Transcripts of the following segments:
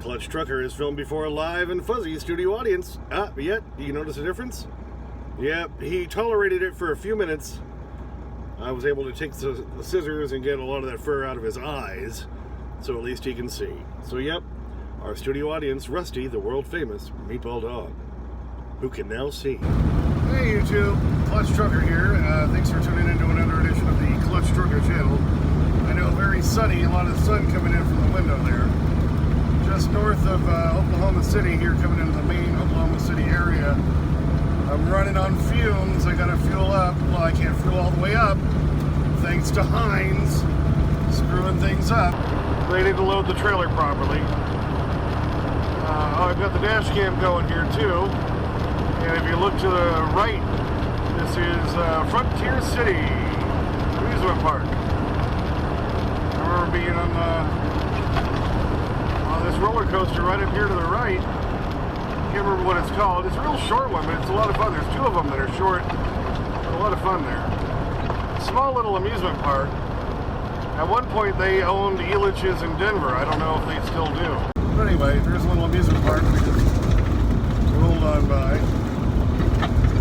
Clutch Trucker is filmed before a live and fuzzy studio audience. Yet, you notice a difference? Yep, he tolerated it for a few minutes. I was able to take the scissors and get a lot of that fur out of his eyes, so at least he can see. So yep, our studio audience, Rusty, the world-famous meatball dog, who can now see. Hey YouTube, Clutch Trucker here. Thanks for tuning in to another edition of the Clutch Trucker channel. I know, very sunny, a lot of sun coming in from the window there. Just north of Oklahoma City here, coming into the main Oklahoma City area. I'm running on fumes. I gotta fuel up. Well, I can't fuel all the way up, thanks to Heinz screwing things up. They need to load the trailer properly. I've got the dash cam going here too. And if you look to the right, this is Frontier City Amusement Park. I remember being on this roller coaster right up here to the right. Can't remember what it's called. It's a real short one, but it's a lot of fun. There's two of them that are short. A lot of fun there. Small little amusement park. At one point they owned Elitch's in Denver. I don't know if they still do. But anyway, there's a little amusement park we just rolled on by.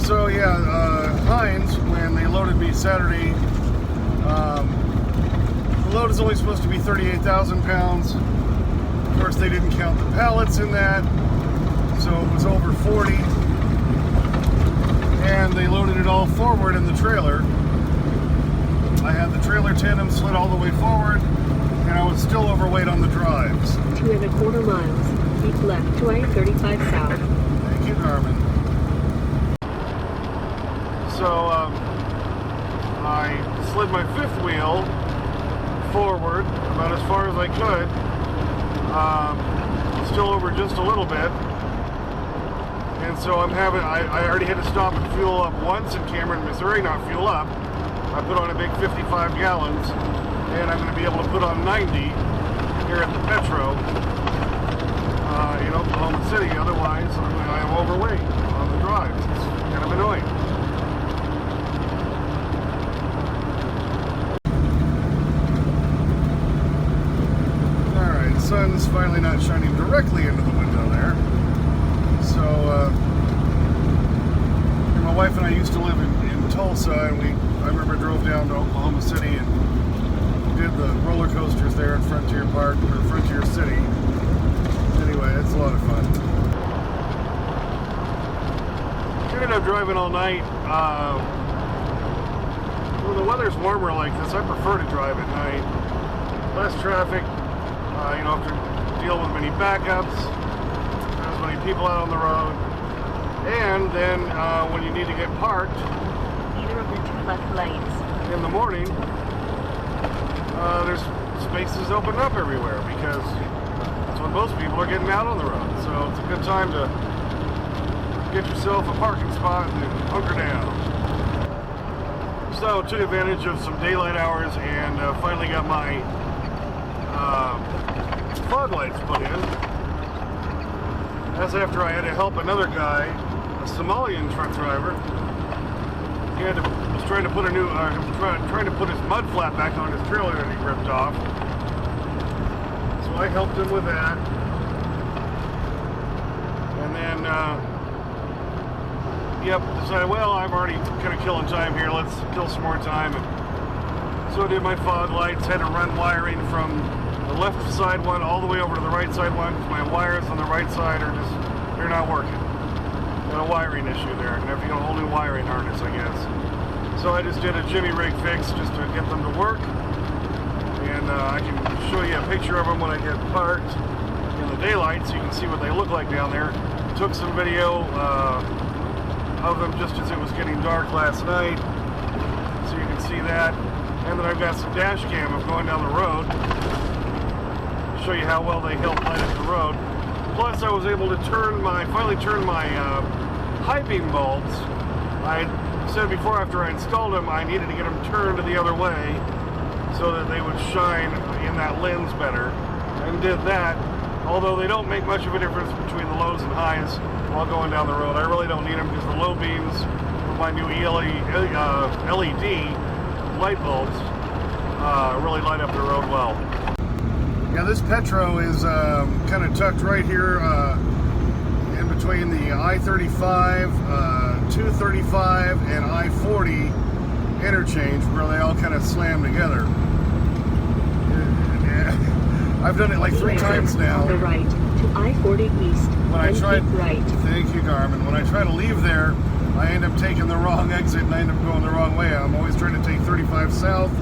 So yeah, Heinz, when they loaded me Saturday, the load is only supposed to be 38,000 pounds. Of course, they didn't count the pallets in that, so it was over 40. And they loaded it all forward in the trailer. I had the trailer tandem slid all the way forward, and I was still overweight on the drives. 2.25 miles. Keep left to I-35 south. Thank you, Carmen. So, I slid my fifth wheel forward about as far as I could. Still over just a little bit. And so I already had to stop and fuel up once in Cameron, Missouri, not fuel up. I put on a big 55 gallons, and I'm going to be able to put on 90 here at the Petro in Oklahoma City. Otherwise, I am overweight on the drives. It's kind of annoying. Alright, the sun's finally not shining directly into the window there. So, my wife and I used to live in Tulsa, and I remember drove down to Oklahoma City and did the roller coasters there in Frontier Park, or Frontier City. Anyway, it's a lot of fun. Ended up driving all night. When the weather's warmer like this, I prefer to drive at night. Less traffic. You don't have to deal with many backups. Not as many people out on the road. And then when you need to get parked, Either of the two left lanes. in the morning, there's spaces open up everywhere because that's when most people are getting out on the road. So it's a good time to get yourself a parking spot and hunker down. So took advantage of some daylight hours and finally got my fog lights put in. That's after I had to help another guy, a Somalian truck driver. He was trying to put a new, trying to put his mud flap back on his trailer that he ripped off. So I helped him with that. And then, decided, well, I'm already kind of killing time here. Let's kill some more time. And so I did my fog lights. Had to run wiring from the left side one all the way over to the right side one, because my wires on the right side are they're not working. Got a wiring issue there, and have to get a whole new wiring harness, I guess. So I just did a jimmy rig fix just to get them to work, and I can show you a picture of them when I get parked in the daylight, so you can see what they look like down there. Took some video of them just as it was getting dark last night, so you can see that. And then I've got some dash cam of going down the road. Show you how well they help light up the road. Plus, I was able to finally turn my high beam bulbs. I said before, after I installed them, I needed to get them turned the other way so that they would shine in that lens better, and did that. Although they don't make much of a difference between the lows and highs while going down the road. I really don't need them because the low beams with my new LED light bulbs really light up the road well. Yeah, this Petro is kind of tucked right here in between the I-35, 235, and I-40 interchange, where they all kind of slam together. I've done it like 3 times now. On the right to I-40 east. When I tried, right. Thank you, Garmin. When I try to leave there, I end up taking the wrong exit and I end up going the wrong way. I'm always trying to take 35 south,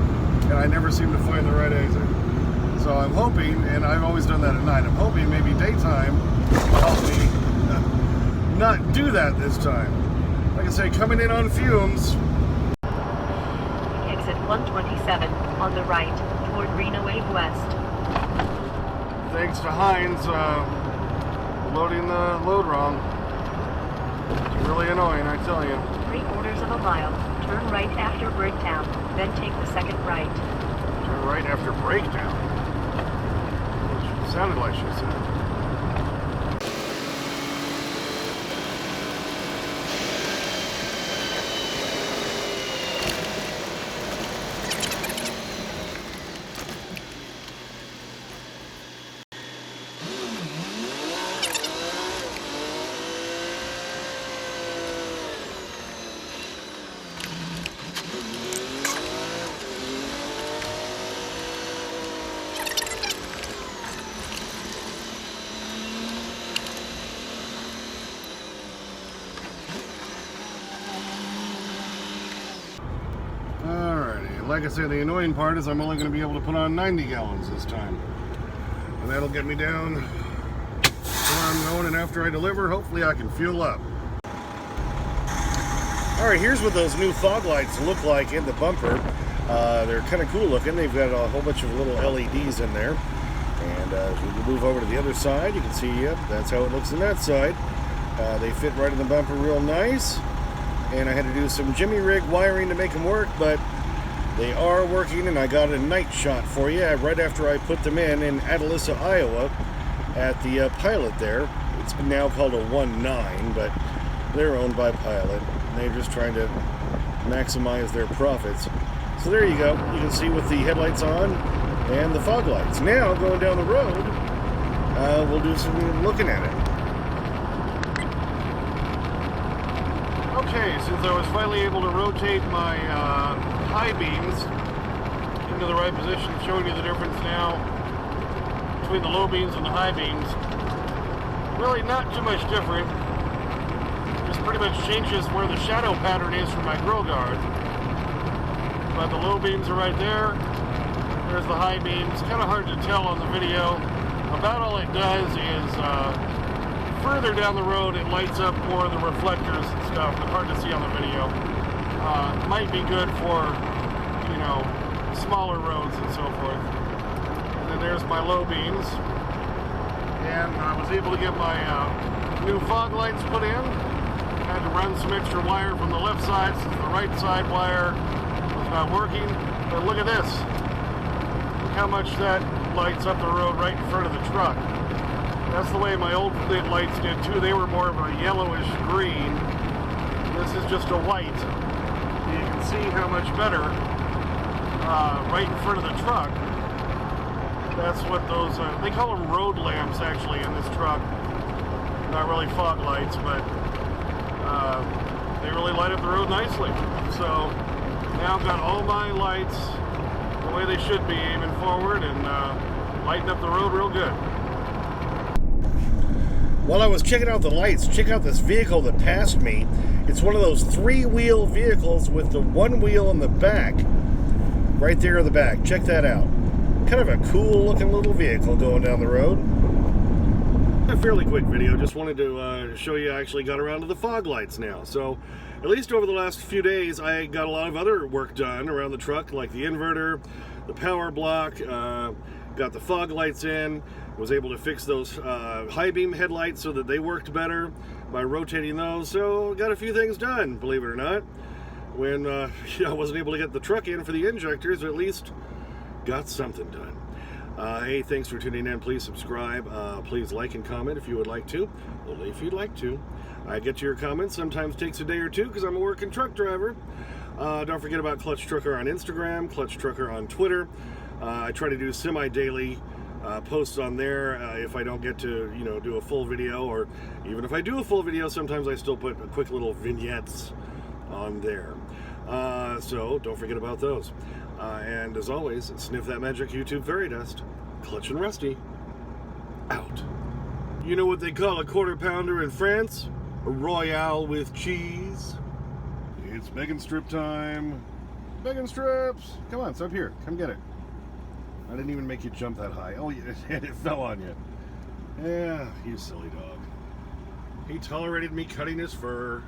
and I never seem to find the right exit. So I'm hoping, and I've always done that at night, I'm hoping maybe daytime will help me not do that this time. Like I say, coming in on fumes. Exit 127 on the right toward Greenaway West. Thanks to Heinz loading the load wrong. It's really annoying, I tell you. 3/4 of a mile. Turn right after breakdown, then take the second right. Turn right after breakdown. Which sounded like she said. Like I said, the annoying part is I'm only going to be able to put on 90 gallons this time. And that'll get me down to where I'm going, and after I deliver, hopefully I can fuel up. Alright, here's what those new fog lights look like in the bumper. They're kind of cool looking. They've got a whole bunch of little LEDs in there. And as we move over to the other side, you can see, yep, that's how it looks on that side. They fit right in the bumper real nice. And I had to do some jimmy rig wiring to make them work, but they are working, and I got a night shot for you right after I put them in Atalissa, Iowa, at the Pilot there. It's now called a 1.9, but they're owned by Pilot. And they're just trying to maximize their profits. So there you go. You can see with the headlights on and the fog lights. Now, going down the road, we'll do some looking at it. Okay, since I was finally able to rotate my high beams into the right position, showing you the difference now between the low beams and the high beams. Really not too much different. Just pretty much changes where the shadow pattern is from my grill guard. But the low beams are right there. There's the high beams. Kind of hard to tell on the video. About all it does is further down the road it lights up more of the reflectors and stuff. It's hard to see on the video. Might be good for, you know, smaller roads and so forth. And then there's my low beams. And I was able to get my new fog lights put in. Had to run some extra wire from the left side since the right side wire was not working. But look at this. Look how much that lights up the road right in front of the truck. That's the way my old lights did too. They were more of a yellowish green. This is just a white. You can see how much better right in front of the truck. That's what those, they call them road lamps actually in this truck. Not really fog lights, but they really light up the road nicely. So now I've got all my lights the way they should be, aiming forward and lighting up the road real good. While I was checking out the lights, check out this vehicle that passed me. It's one of those 3-wheel vehicles with the 1 wheel in the back. Right there in the back. Check that out. Kind of a cool looking little vehicle going down the road. A fairly quick video. Just wanted to show you I actually got around to the fog lights now. So at least over the last few days I got a lot of other work done around the truck, like the inverter, the power block, got the fog lights in, was able to fix those high beam headlights so that they worked better by rotating those. So got a few things done, believe it or not. When I wasn't able to get the truck in for the injectors, at least got something done. Hey, thanks for tuning in. Please subscribe. Please like and comment if you would like to. Only if you'd like to. I get to your comments. Sometimes takes a day or two because I'm a working truck driver. Don't forget about Clutch Trucker on Instagram, Clutch Trucker on Twitter. I try to do semi-daily posts on there if I don't get to, do a full video, or even if I do a full video, sometimes I still put quick little vignettes on there. So don't forget about those. And as always, sniff that magic YouTube fairy dust. Clutch and Rusty, out. You know what they call a quarter pounder in France? A Royale with cheese. It's bacon strip time. Bacon strips. Come on, it's up here. Come get it. I didn't even make you jump that high. Oh, and it fell on you. Yeah, you silly dog. He tolerated me cutting his fur.